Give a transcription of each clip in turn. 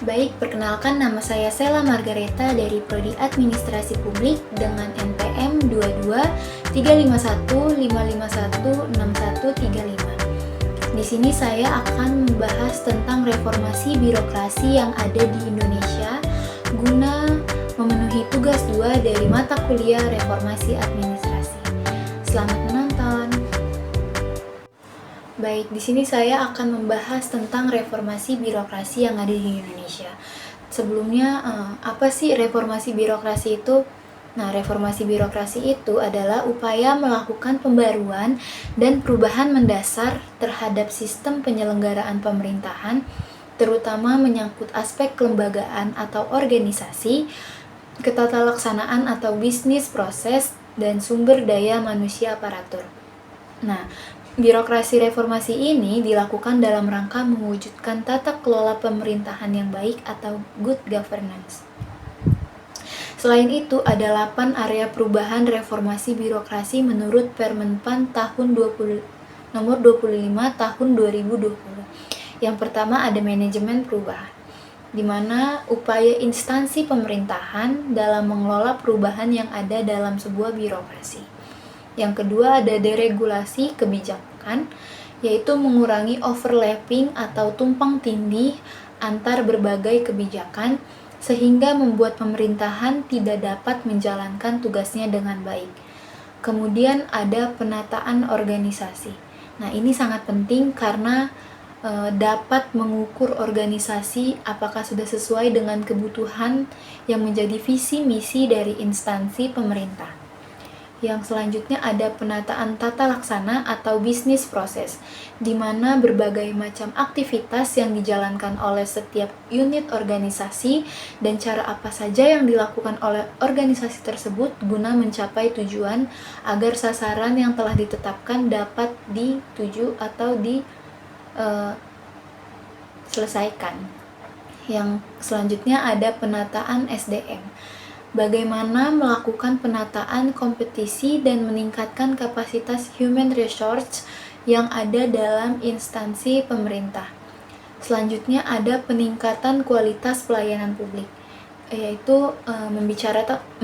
Baik, perkenalkan nama saya Sela Margareta dari Prodi Administrasi Publik dengan NPM 22 351 551 6135. Di sini saya akan membahas tentang reformasi birokrasi yang ada di Indonesia guna memenuhi tugas 2 dari mata kuliah Reformasi Administrasi. Selamat menonton. Baik, di sini saya akan membahas tentang reformasi birokrasi yang ada di Indonesia. Sebelumnya, apa sih reformasi birokrasi itu? Nah, reformasi birokrasi itu adalah upaya melakukan pembaruan dan perubahan mendasar terhadap sistem penyelenggaraan pemerintahan, terutama menyangkut aspek kelembagaan atau organisasi, ketatalaksanaan atau bisnis proses, dan sumber daya manusia aparatur. Nah, birokrasi reformasi ini dilakukan dalam rangka mewujudkan tata kelola pemerintahan yang baik atau good governance. Selain itu, ada 8 area perubahan reformasi birokrasi menurut Permenpan nomor 25 tahun 2020. Yang pertama ada manajemen perubahan, di mana upaya instansi pemerintahan dalam mengelola perubahan yang ada dalam sebuah birokrasi. Yang kedua ada deregulasi kebijakan, yaitu mengurangi overlapping atau tumpang tindih antar berbagai kebijakan sehingga membuat pemerintahan tidak dapat menjalankan tugasnya dengan baik. Kemudian ada penataan organisasi. Nah, ini sangat penting karena dapat mengukur organisasi apakah sudah sesuai dengan kebutuhan yang menjadi visi misi dari instansi pemerintah. Yang selanjutnya ada penataan tata laksana atau bisnis proses, di mana berbagai macam aktivitas yang dijalankan oleh setiap unit organisasi dan cara apa saja yang dilakukan oleh organisasi tersebut guna mencapai tujuan agar sasaran yang telah ditetapkan dapat dituju atau diselesaikan. Yang selanjutnya ada penataan SDM. Bagaimana melakukan penataan kompetisi dan meningkatkan kapasitas human resource yang ada dalam instansi pemerintah. Selanjutnya ada peningkatan kualitas pelayanan publik, yaitu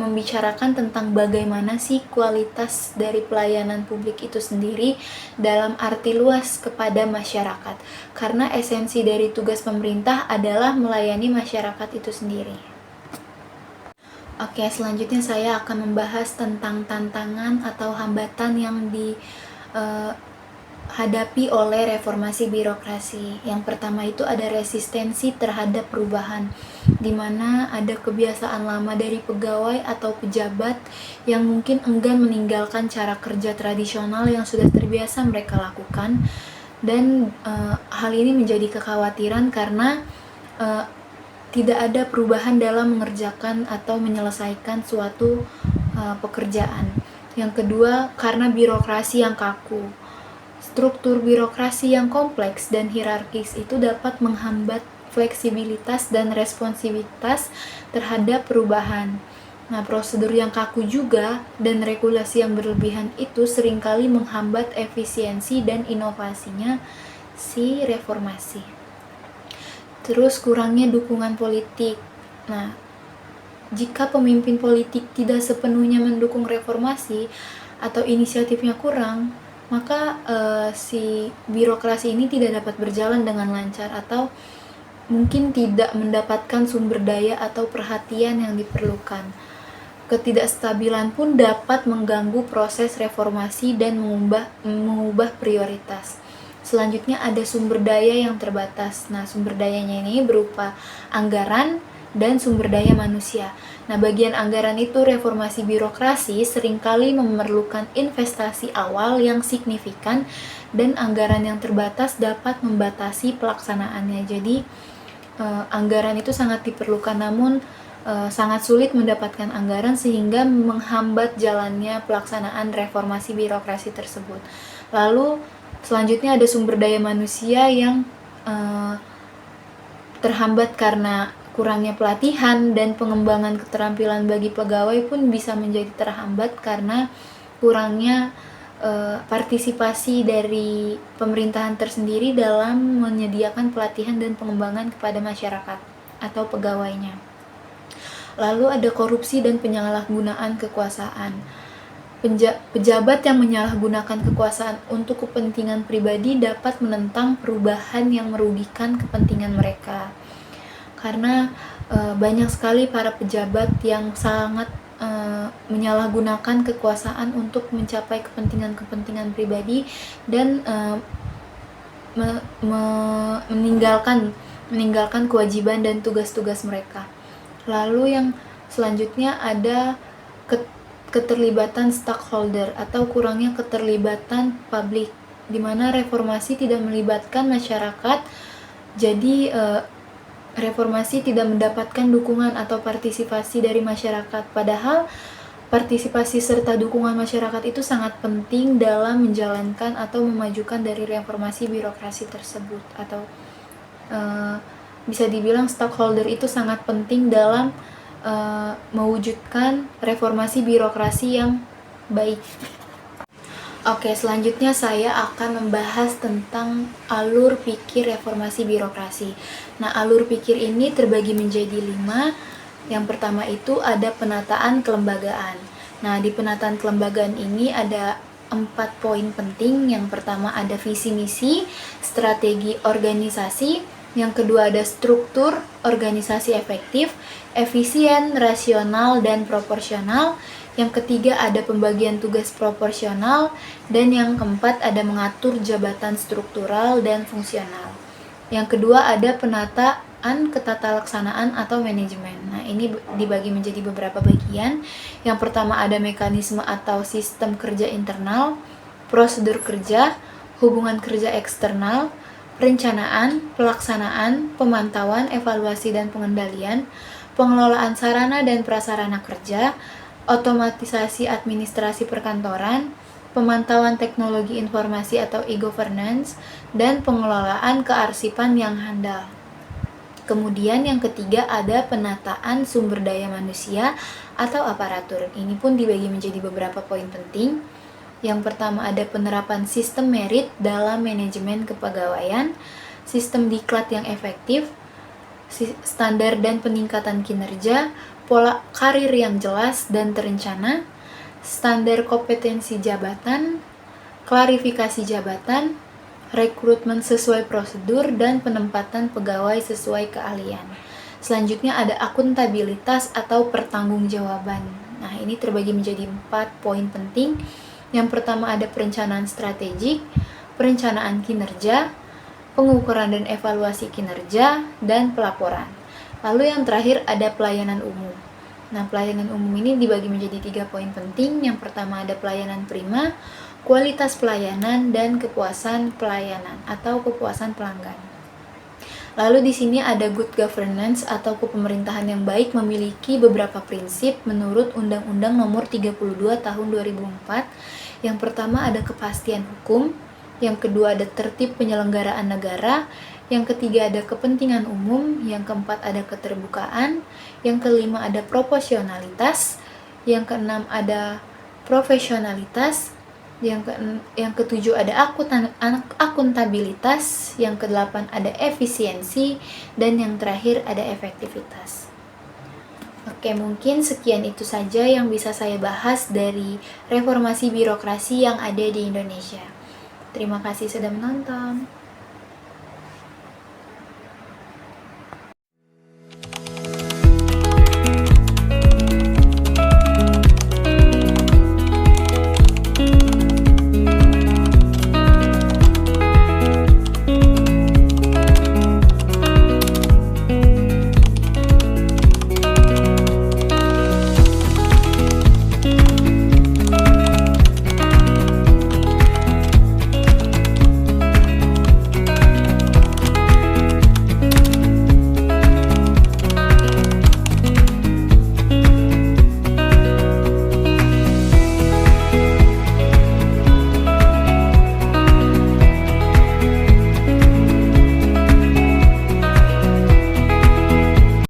membicarakan tentang bagaimana sih kualitas dari pelayanan publik itu sendiri dalam arti luas kepada masyarakat, karena esensi dari tugas pemerintah adalah melayani masyarakat itu sendiri. Oke, selanjutnya saya akan membahas tentang tantangan atau hambatan yang dihadapi oleh reformasi birokrasi. Yang pertama itu ada resistensi terhadap perubahan, di mana ada kebiasaan lama dari pegawai atau pejabat yang mungkin enggan meninggalkan cara kerja tradisional yang sudah terbiasa mereka lakukan, dan hal ini menjadi kekhawatiran karena tidak ada perubahan dalam mengerjakan atau menyelesaikan suatu pekerjaan. Yang kedua, karena birokrasi yang kaku. Struktur birokrasi yang kompleks dan hierarkis itu dapat menghambat fleksibilitas dan responsivitas terhadap perubahan. Nah, prosedur yang kaku juga dan regulasi yang berlebihan itu seringkali menghambat efisiensi dan inovasinya si reformasi. Terus kurangnya dukungan politik. Nah, jika pemimpin politik tidak sepenuhnya mendukung reformasi atau inisiatifnya kurang, maka si birokrasi ini tidak dapat berjalan dengan lancar atau mungkin tidak mendapatkan sumber daya atau perhatian yang diperlukan. Ketidakstabilan pun dapat mengganggu proses reformasi dan mengubah prioritas. Selanjutnya ada sumber daya yang terbatas. Nah, sumber dayanya ini berupa anggaran dan sumber daya manusia. Nah, bagian anggaran itu reformasi birokrasi seringkali memerlukan investasi awal yang signifikan dan anggaran yang terbatas dapat membatasi pelaksanaannya. Jadi, anggaran itu sangat diperlukan, namun sangat sulit mendapatkan anggaran sehingga menghambat jalannya pelaksanaan reformasi birokrasi tersebut. Lalu selanjutnya ada sumber daya manusia yang terhambat karena kurangnya pelatihan dan pengembangan keterampilan bagi pegawai pun bisa menjadi terhambat karena kurangnya partisipasi dari pemerintahan tersendiri dalam menyediakan pelatihan dan pengembangan kepada masyarakat. atau pegawainya. Lalu ada korupsi dan penyalahgunaan kekuasaan. Pejabat yang menyalahgunakan kekuasaan untuk kepentingan pribadi dapat menentang perubahan yang merugikan kepentingan mereka. Karena banyak sekali para pejabat yang sangat menyalahgunakan kekuasaan untuk mencapai kepentingan-kepentingan pribadi dan meninggalkan kewajiban dan tugas-tugas mereka. Lalu yang selanjutnya ada keterlibatan stakeholder atau kurangnya keterlibatan publik, di mana reformasi tidak melibatkan masyarakat. Jadi reformasi tidak mendapatkan dukungan atau partisipasi dari masyarakat, padahal partisipasi serta dukungan masyarakat itu sangat penting dalam menjalankan atau memajukan dari reformasi birokrasi tersebut. Atau bisa dibilang stakeholder itu sangat penting dalam mewujudkan reformasi birokrasi yang baik. Oke, selanjutnya saya akan membahas tentang alur pikir reformasi birokrasi. Nah, alur pikir ini terbagi menjadi 5. Yang pertama itu ada penataan kelembagaan. Nah, di penataan kelembagaan ini ada 4 poin penting. Yang pertama ada visi misi, strategi organisasi. Yang kedua ada struktur organisasi efektif, efisien, rasional, dan proporsional. Yang ketiga ada pembagian tugas proporsional. Dan yang keempat ada mengatur jabatan struktural dan fungsional. Yang kedua ada penataan ketatalaksanaan atau manajemen. Nah, ini dibagi menjadi beberapa bagian. Yang pertama ada mekanisme atau sistem kerja internal, prosedur kerja, hubungan kerja eksternal, perencanaan, pelaksanaan, pemantauan, evaluasi dan pengendalian, pengelolaan sarana dan prasarana kerja, otomatisasi administrasi perkantoran, pemantauan teknologi informasi atau e-governance, dan pengelolaan kearsipan yang handal. Kemudian yang ketiga ada penataan sumber daya manusia atau aparatur. Ini pun dibagi menjadi beberapa poin penting. Yang pertama ada penerapan sistem merit dalam manajemen kepegawaian, sistem diklat yang efektif, standar dan peningkatan kinerja, pola karir yang jelas dan terencana, standar kompetensi jabatan, klarifikasi jabatan, rekrutmen sesuai prosedur, dan penempatan pegawai sesuai keahlian. Selanjutnya ada akuntabilitas atau pertanggungjawaban. Nah, ini terbagi menjadi 4 poin penting. Yang pertama ada perencanaan strategik, perencanaan kinerja, pengukuran dan evaluasi kinerja, dan pelaporan. Lalu yang terakhir ada pelayanan umum. Nah, pelayanan umum ini dibagi menjadi 3 poin penting. Yang pertama ada pelayanan prima, kualitas pelayanan, dan kepuasan pelayanan atau kepuasan pelanggan. Lalu di sini ada good governance atau kepemerintahan yang baik memiliki beberapa prinsip menurut Undang-Undang Nomor 32 Tahun 2004. Yang pertama ada kepastian hukum, yang kedua ada tertib penyelenggaraan negara, yang ketiga ada kepentingan umum, yang keempat ada keterbukaan, yang kelima ada proporsionalitas, yang keenam ada profesionalitas, yang ketujuh ada akuntabilitas, yang kedelapan ada efisiensi, dan yang terakhir ada efektivitas. Oke, mungkin sekian itu saja yang bisa saya bahas dari reformasi birokrasi yang ada di Indonesia. Terima kasih sudah menonton.